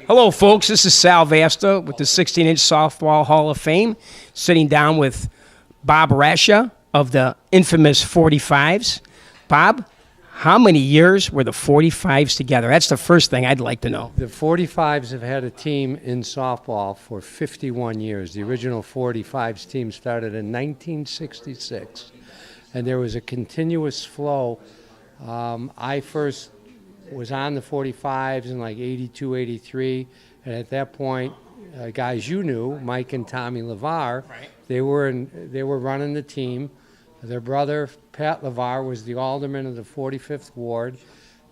Hello, folks. This is Sal Vasta with the 16-inch Softball Hall of Fame, sitting down with Bob Rascia of the infamous 45s. Bob, how many years were the 45s together? That's the first thing I'd like to know. The 45s have had a team in softball for 51 years. The original 45s team started in 1966, and there was a continuous flow. I first was on the 45s in like 82, 83, and at that point, guys you knew, Mike and Tommy LeVar, Right. they were running the team. Their brother, Pat LeVar, was the alderman of the 45th Ward.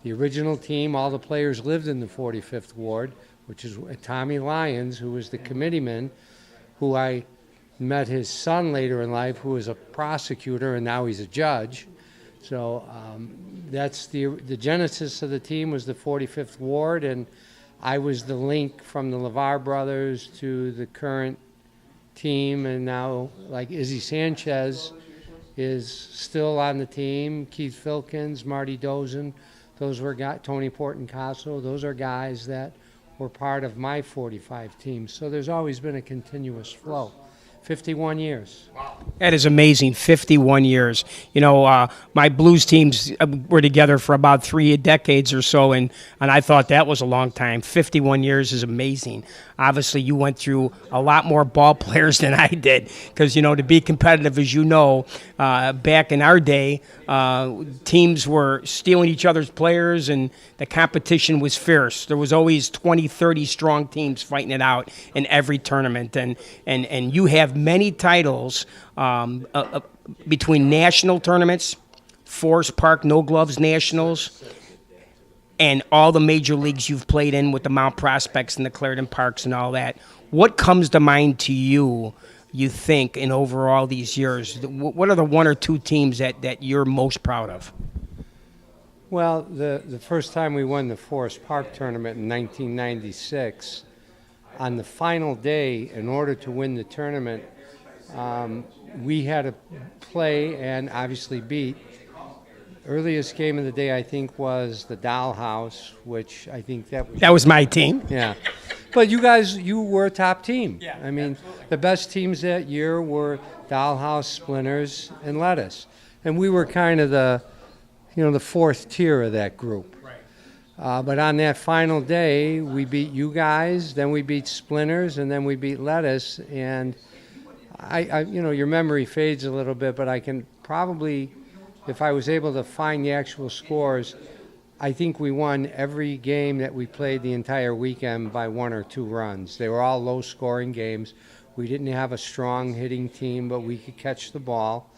The original team, all the players lived in the 45th Ward, which is Tommy Lyons, who was the committeeman, who I met his son later in life, who was a prosecutor, and now he's a judge. So that's the genesis of the team was the 45th Ward, and I was the link from the LeVar brothers to the current team, and now like Izzy Sanchez is still on the team, Keith Filkins, Marty Dozen, those were guys, Tony Portencaso, those are guys that were part of my 45 team. So there's always been a continuous flow. 51 years. That is amazing, 51 years. You know, my Blues teams were together for about 3 decades or so, and I thought that was a long time. 51 years is amazing. Obviously, you went through a lot more ball players than I did because, you know, to be competitive, as you know, back in our day, teams were stealing each other's players, and the competition was fierce. There was always 20, 30 strong teams fighting it out in every tournament, and you have many titles between national tournaments, Forest Park No Gloves Nationals, and all the major leagues you've played in with the Mount Prospects and the Clarendon Parks and all that. What comes to mind to you, you think, in overall these years? What are the one or two teams that you're most proud of? Well, the first time we won the Forest Park tournament in 1996, on the final day, in order to win the tournament, we had to play and obviously beat. Earliest game of the day, I think, was the Dollhouse, which I think that was my team. Yeah. But you guys, you were a top team. Yeah, I mean, absolutely. The best teams that year were Dollhouse, Splinters, and Lettuce. And we were kind of the fourth tier of that group. Right. But on that final day, we beat you guys, then we beat Splinters, and then we beat Lettuce. And I your memory fades a little bit, but I can probably, if I was able to find the actual scores, I think we won every game that we played the entire weekend by 1 or 2 runs. They were all low-scoring games. We didn't have a strong hitting team, but we could catch the ball.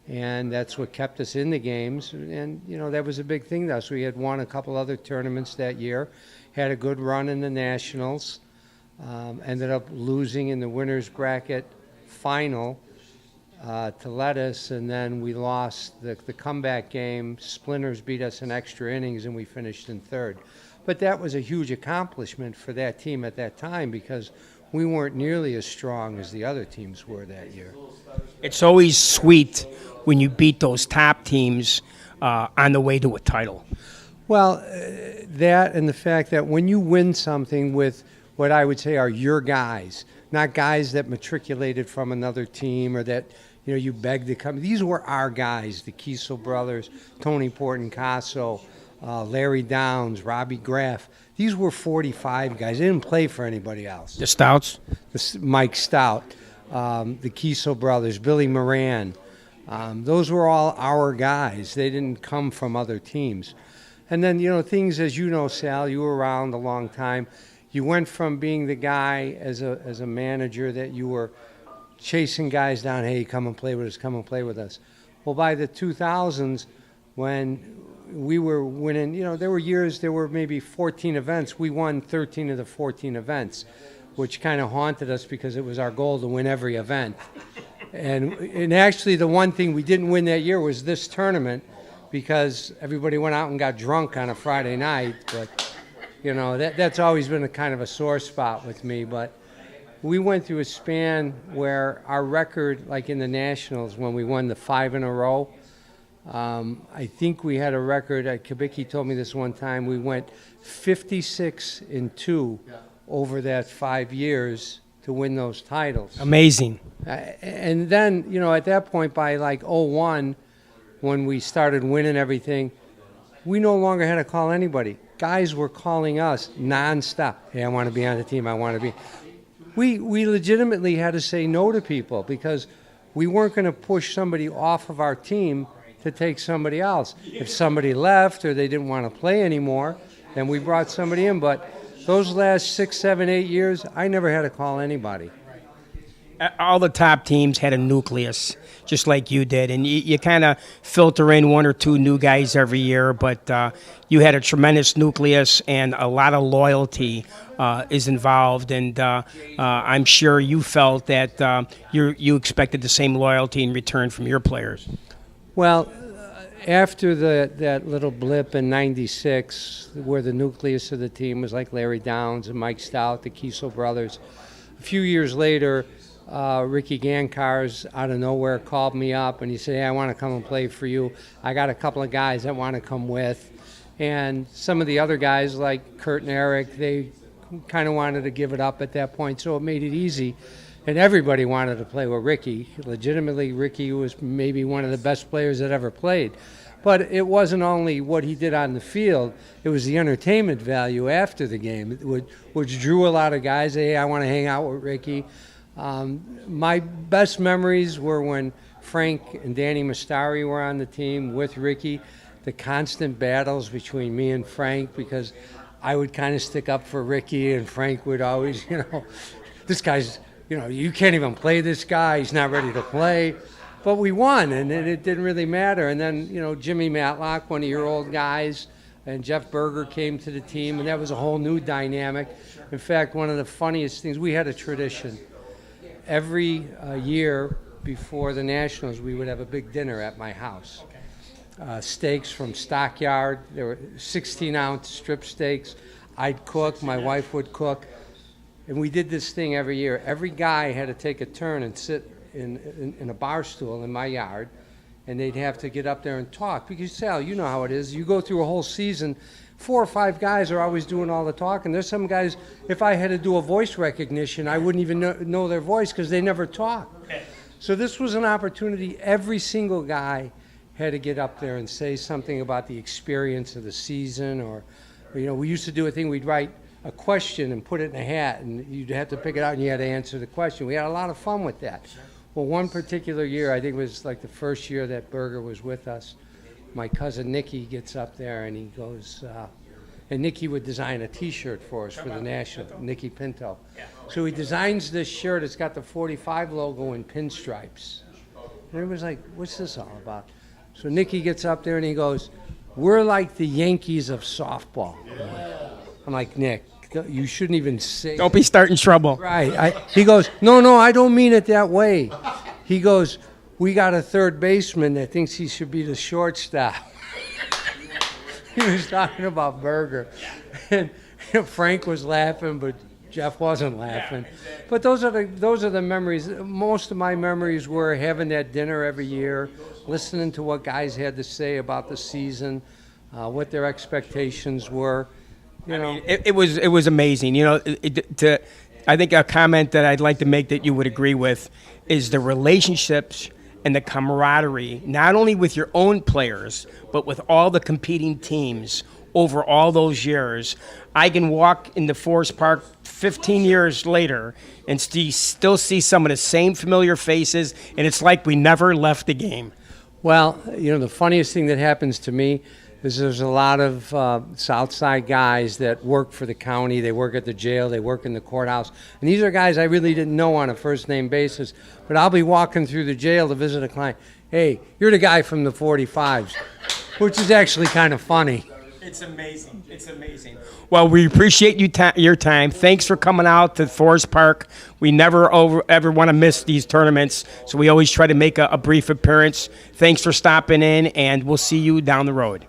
And that's what kept us in the games. And, that was a big thing to us. We had won a couple other tournaments that year, had a good run in the Nationals, ended up losing in the winner's bracket final to Lettuce, and then we lost the comeback game. Splinters beat us in extra innings, and we finished in third. But that was a huge accomplishment for that team at that time because we weren't nearly as strong as the other teams were that year. It's always sweet when you beat those top teams on the way to a title. Well, that and the fact that when you win something with what I would say are your guys, not guys that matriculated from another team or that you begged to come. These were our guys, the Kiesel brothers, Tony Portencaso, Larry Downs, Robbie Graff. These were 45 guys. They didn't play for anybody else. The Stouts? Mike Stout, the Kiesel brothers, Billy Moran. Those were all our guys. They didn't come from other teams. And then, things, as you know, Sal, you were around a long time. You went from being the guy as a manager that you were chasing guys down, hey, come and play with us, come and play with us. Well, by the 2000s, when we were winning, there were years, there were maybe 14 events. We won 13 of the 14 events, which kind of haunted us because it was our goal to win every event. And actually, the one thing we didn't win that year was this tournament because everybody went out and got drunk on a Friday night. But, that's always been a kind of a sore spot with me. But we went through a span where our record, like in the Nationals, when we won the 5 in a row, I think we had a record. Kabicki told me this one time. We went 56-2 over that 5 years to win those titles. Amazing. And then, at that point, by like '01, when we started winning everything, we no longer had to call anybody. Guys were calling us nonstop. Hey, I want to be on the team. I want to be. We legitimately had to say no to people because we weren't going to push somebody off of our team to take somebody else. If somebody left or they didn't want to play anymore, then we brought somebody in. But those last 6, 7, 8 years, I never had to call anybody. All the top teams had a nucleus, just like you did, and you kind of filter in 1 or 2 new guys every year, but you had a tremendous nucleus, and a lot of loyalty is involved, and I'm sure you felt that you expected the same loyalty in return from your players. Well, after that little blip in '96, where the nucleus of the team was like Larry Downs and Mike Stout, the Kiesel brothers, a few years later, Ricky Gankars out of nowhere called me up and he said, hey, I want to come and play for you. I got a couple of guys that want to come with. And some of the other guys like Kurt and Eric, they kind of wanted to give it up at that point, so it made it easy. And everybody wanted to play with Ricky. Legitimately, Ricky was maybe one of the best players that ever played. But it wasn't only what he did on the field, it was the entertainment value after the game, which drew a lot of guys. Hey, I want to hang out with Ricky. My best memories were when Frank and Danny Mastari were on the team with Ricky, the constant battles between me and Frank, because I would kind of stick up for Ricky and Frank would always, this guy's, you can't even play this guy, he's not ready to play. But we won, and it didn't really matter. And then, Jimmy Matlock, one of your old guys, and Jeff Berger came to the team, and that was a whole new dynamic. In fact, one of the funniest things, we had a tradition. Every year before the Nationals, we would have a big dinner at my house. Steaks from Stockyard. There were 16-ounce strip steaks. I'd cook. My wife would cook. And we did this thing every year. Every guy had to take a turn and sit in a bar stool in my yard, and they'd have to get up there and talk. Because, Sal, you know how it is. You go through a whole season, 4 or 5 guys are always doing all the talking. There's some guys, if I had to do a voice recognition, I wouldn't even know their voice because they never talk. So this was an opportunity. Every single guy had to get up there and say something about the experience of the season, or we used to do a thing, we'd write a question and put it in a hat, and you'd have to pick it out and you had to answer the question. We had a lot of fun with that. Well, one particular year, I think it was like the first year that Berger was with us, my cousin Nicky gets up there and he goes, and Nicky would design a T-shirt for us for the National, Nicky Pinto. So he designs this shirt, it's got the 45 logo in pinstripes. And everybody's like, what's this all about? So Nicky gets up there and he goes, we're like the Yankees of softball. I'm like, Nick, you shouldn't even say Don't be starting trouble. Right. He goes, no, I don't mean it that way. He goes, we got a third baseman that thinks he should be the shortstop. He was talking about Berger. And Frank was laughing, but Jeff wasn't laughing. But those are the memories. Most of my memories were having that dinner every year, listening to what guys had to say about the season, what their expectations were. It was amazing. I think a comment that I'd like to make that you would agree with is the relationships and the camaraderie, not only with your own players, but with all the competing teams over all those years. I can walk into Forest Park 15 years later and still see some of the same familiar faces, and it's like we never left the game. Well, the funniest thing that happens to me is there's a lot of South Side guys that work for the county. They work at the jail. They work in the courthouse. And these are guys I really didn't know on a first-name basis. But I'll be walking through the jail to visit a client. Hey, you're the guy from the 45s, which is actually kind of funny. It's amazing. It's amazing. Well, we appreciate your time. Thanks for coming out to Forest Park. We never ever want to miss these tournaments, so we always try to make a brief appearance. Thanks for stopping in, and we'll see you down the road.